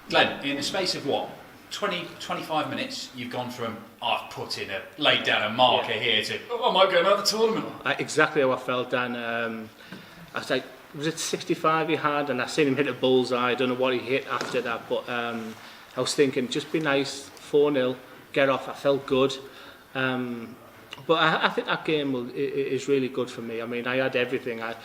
Glenn, in the space of what, 25 minutes, you've gone from I've laid down a marker here to I might go another tournament. Exactly how I felt, Dan. I was like, was it 65 he had? And I seen him hit a bullseye. I don't know what he hit after that, but I was thinking, just be nice, 4-0, get off. I felt good. But I think that game is really good for me. I mean, I had everything. I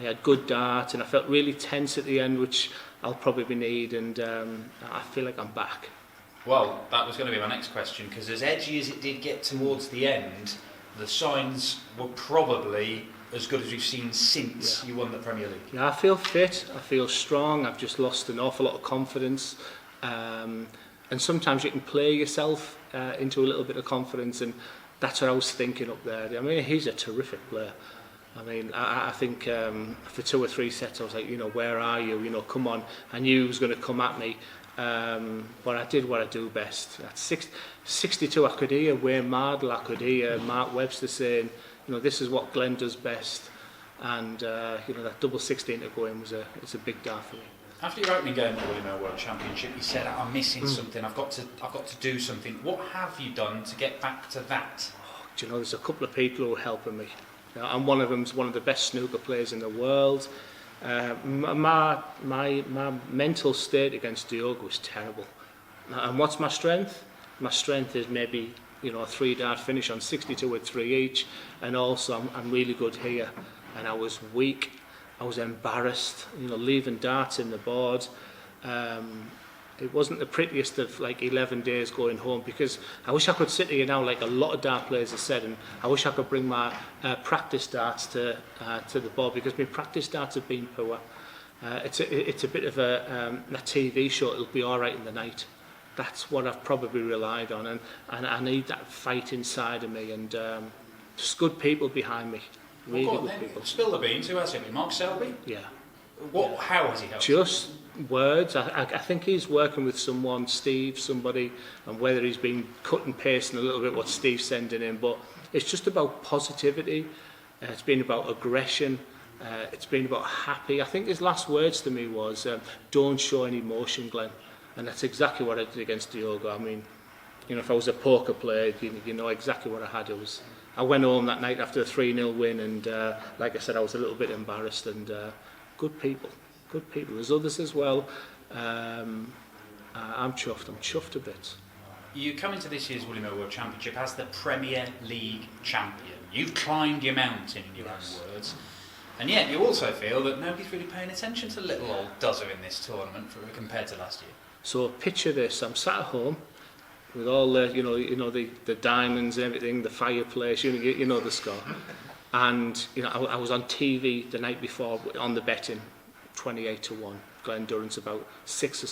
had good darts, and I felt really tense at the end, which I'll probably need, and I feel like I'm back. Well, that was going to be my next question, because as edgy as it did get towards the end, the signs were probably as good as we've seen since you won the Premier League. Yeah, I feel fit, I feel strong, I've just lost an awful lot of confidence, and sometimes you can play yourself into a little bit of confidence, and that's what I was thinking up there. I mean, he's a terrific player. I mean, I think for 2 or 3 sets I was like, where are you? Come on. I knew he was going to come at me. But I did what I do best. At 62, I could hear Wayne Mardle, I could hear Mark Webster saying, this is what Glenn does best. And that double 16 to go in it's a big dart for me. After your opening game at the William Hill World Championship, you said, I'm missing something. I've got to do something. What have you done to get back to that? Do you know, there's a couple of people who are helping me. And one of them's one of the best snooker players in the world. My mental state against Diogo was terrible. And what's my strength? My strength is maybe a 3-dart finish on 62 with 3 each, and also I'm really good here. And I was weak, I was embarrassed, leaving darts in the board. It wasn't the prettiest of 11 days going home, because I wish I could sit here now, like a lot of dart players have said, and I wish I could bring my practice darts to the board, because my practice darts have been poor. It's a bit of a TV show. It'll be all right in the night. That's what I've probably relied on, and I need that fight inside of me, and just good people behind me. Really good people. Spill the beans. Who has it? Mark Selby? Yeah. How has he helped? Just words. I think he's working with someone, Steve, somebody, and whether he's been cut and pasting a little bit what Steve's sending in, but it's just about positivity. It's been about aggression. It's been about happy. I think his last words to me was, don't show any emotion, Glenn. And that's exactly what I did against Diogo. I mean, if I was a poker player, you know exactly what I had. I went home that night after a 3-0 win, and like I said, I was a little bit embarrassed, and good people. There's others as well. I'm chuffed a bit. You come into this year's William Hill World Championship as the Premier League champion. You've climbed your mountain, in your own words. And yet you also feel that nobody's really paying attention to little old Duzza in this tournament compared to last year. So picture this, I'm sat at home with all the, the diamonds and everything, the fireplace, you know the score. And I was on TV the night before on the betting, 28-1. Gken Durrant's about 6th or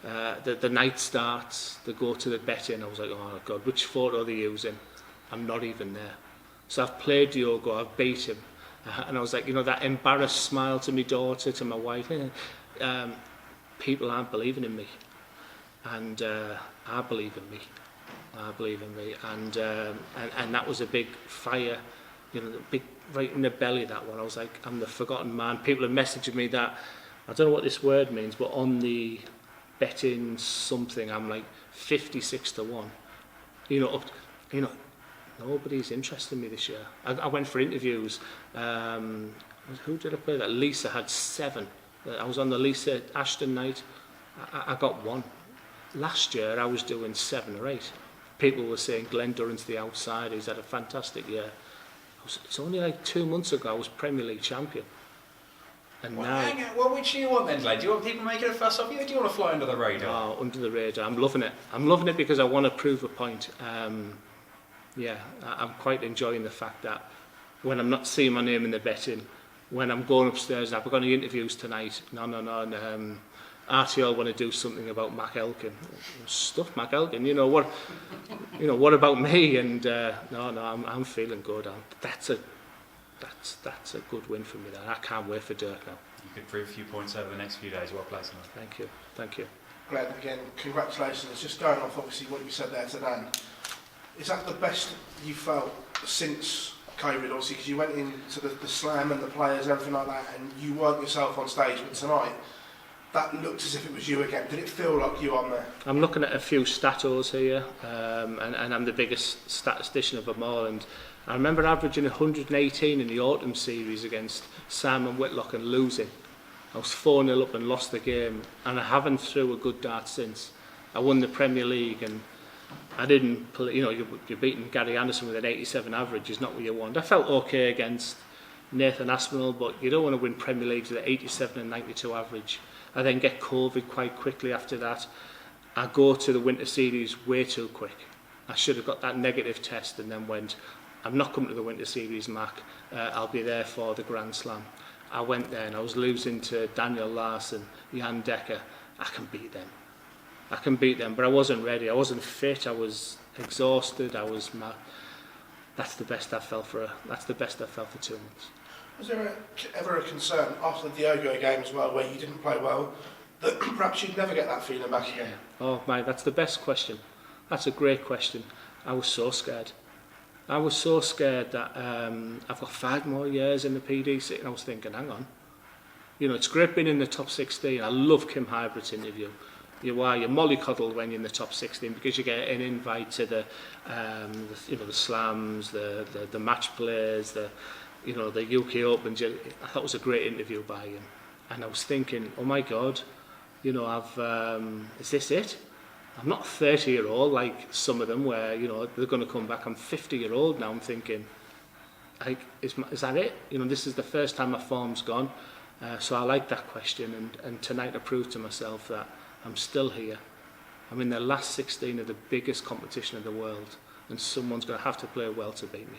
7th. The night starts, they go to the betting. I was like, oh God, which photo are they using? I'm not even there. So I've played Diogo, I've beat him. And I was like, that embarrassed smile to my daughter, to my wife. People aren't believing in me. And I believe in me. And that was a big fire. Big right in the belly, that one. I was like, I'm the forgotten man. People have messaged me that, I don't know what this word means, but on the betting something, I'm like 56-1. Nobody's interested in me this year. I went for interviews. Who did I play that? Lisa had 7. I was on the Lisa Ashton night. I got 1. Last year, I was doing 7 or 8. People were saying Gken Durrant's the outsider. He's had a fantastic year. It's only like 2 months ago I was Premier League champion. And now... Hang on. Which do you want then, Glenn? Do you want people making a fuss off you, or do you want to fly under the radar? Oh, under the radar. I'm loving it. I'm loving it because I want to prove a point. I'm quite enjoying the fact that when I'm not seeing my name in the betting, when I'm going upstairs, I've got any interviews tonight. No. RTL want to do something about Mac Elkin. Stuff Mac Elkin. What about me? And no, I'm feeling good. That's a good win for me. Then I can't wait for Dirk now. You could prove a few points over the next few days. Well played, Thank you. Glenn, again, congratulations. Just going off obviously what you said there to Dan. Is that the best you felt since COVID? Obviously, because you went into the slam and the players and everything like that, and you weren't yourself on stage. But tonight, that looked as if it was you again? Did it feel like you on there? I'm looking at a few statos here, and I'm the biggest statistician of them all. And I remember averaging 118 in the autumn series against Simon Whitlock and losing. I was 4-0 up and lost the game, and I haven't threw a good dart since. I won the Premier League, and I didn't, you're beating Gary Anderson with an 87 average is not what you want. I felt okay against Nathan Aspinall, but you don't want to win Premier Leagues with an 87 and 92 average. I then get COVID quite quickly after that. I go to the Winter Series way too quick. I should have got that negative test and then went, I'm not coming to the Winter Series, Mac. I'll be there for the Grand Slam. I went there and I was losing to Daniel Larson, Jan Decker. I can beat them, but I wasn't ready. I wasn't fit. I was exhausted. That's the best I felt for 2 months. Was there ever a concern after the Diogo game as well, where you didn't play well, that perhaps you'd never get that feeling back again? Oh, mate, that's the best question. That's a great question. I was so scared. I was so scared that I've got 5 more years in the PDC, and I was thinking, hang on. It's great being in the top 16. I love Kim Hybrid's interview. You're mollycoddled when you're in the top 16 because you get an invite to the slams, the match plays, the UK Opens. I thought it was a great interview by him, and I was thinking, oh my God, is this it? I'm not 30-year-old like some of them where they're going to come back. I'm 50-year-old now. I'm thinking, is that it? This is the first time my form's gone. So I like that question, and tonight I proved to myself that I'm still here. I'm in the last 16 of the biggest competition in the world, and someone's going to have to play well to beat me.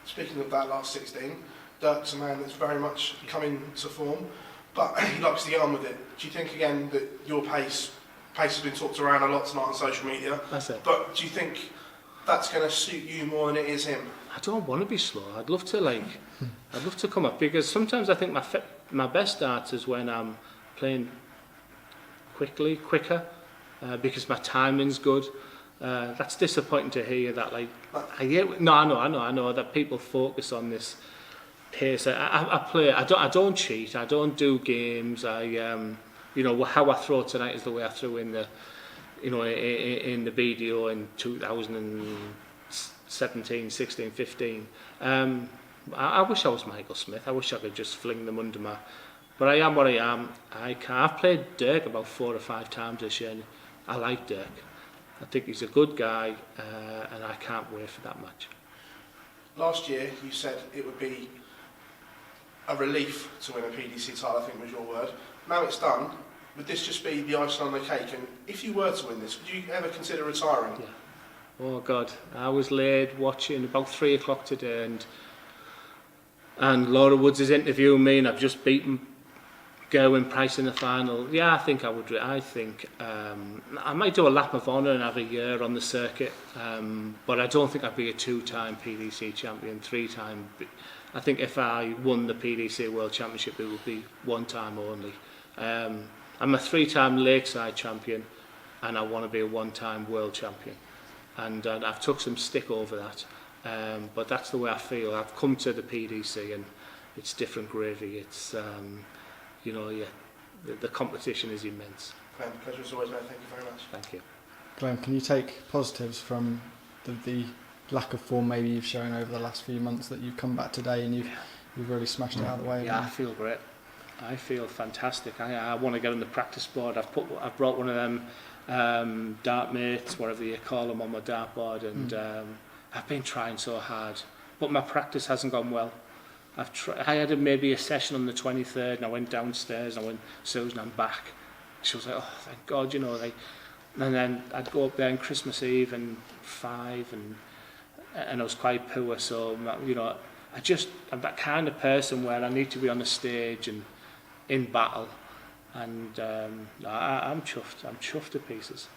Speaking of that last 16, Dirk's a man that's very much coming to form, but he likes to get on with it. Do you think, again, that your pace has been talked around a lot tonight on social media? That's it. But do you think that's going to suit you more than it is him? I don't want to be slow. I'd love to come up, because sometimes I think my best start is when I'm playing quicker, because my timing's good. That's disappointing to hear that. I know that people focus on this pace. I play. I don't cheat. I don't do games. How I throw tonight is the way I threw in the BDO in 2017, 16, 15. I wish I was Michael Smith. I wish I could just fling them under my. But I am what I am. I've played Dirk about 4 or 5 times this year. And I like Dirk. I think he's a good guy, and I can't wait for that match. Last year, you said it would be a relief to win a PDC title, I think was your word. Now it's done. Would this just be the icing on the cake? And if you were to win this, would you ever consider retiring? Yeah. Oh God, I was laid watching about 3 o'clock today, and Laura Woods is interviewing me, and I've just beaten Gerwin Price in the final. Yeah, I think I would. I think I might do a lap of honour and have a year on the circuit, but I don't think I'd be a 2-time PDC champion, 3-time. I think if I won the PDC World Championship, it would be 1 time only. I'm a 3-time Lakeside champion, and I want to be a 1-time World Champion. And I've took some stick over that, but that's the way I feel. I've come to the PDC, and it's different gravy. It's the competition is immense. Glenn, pleasure as always, mate. Thank you very much. Thank you. Glenn, can you take positives from the lack of form maybe you've shown over the last few months, that you've come back today and you've really smashed it out of the way? Yeah, I feel great. I feel fantastic. I want to get on the practice board. I've brought one of them dart mates, whatever you call them, on my dartboard, and I've been trying so hard, but my practice hasn't gone well. I had maybe a session on the 23rd, and I went downstairs, and I went, Susan, I'm back. She was like, oh, thank God, and then I'd go up there on Christmas Eve and 5, and I was quite poor, so, I'm that kind of person where I need to be on the stage and in battle, and I'm chuffed. I'm chuffed to pieces.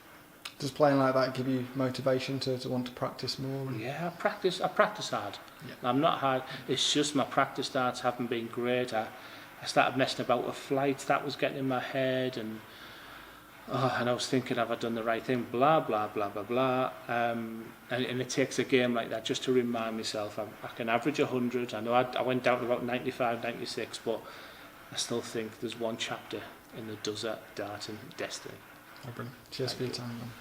Does playing like that give you motivation to want to practice more? Yeah, I practice hard. Yeah. I'm not hard. It's just my practice starts haven't been great. I started messing about with flights. That was getting in my head, and I was thinking, have I done the right thing? Blah, blah, blah, blah, blah. And it takes a game like that just to remind myself I can average 100. I know I went down to about 95, 96, but I still think there's one chapter in the Duzza, Darton, Destiny. Oh, brilliant. Cheers Thank for your you. time, man.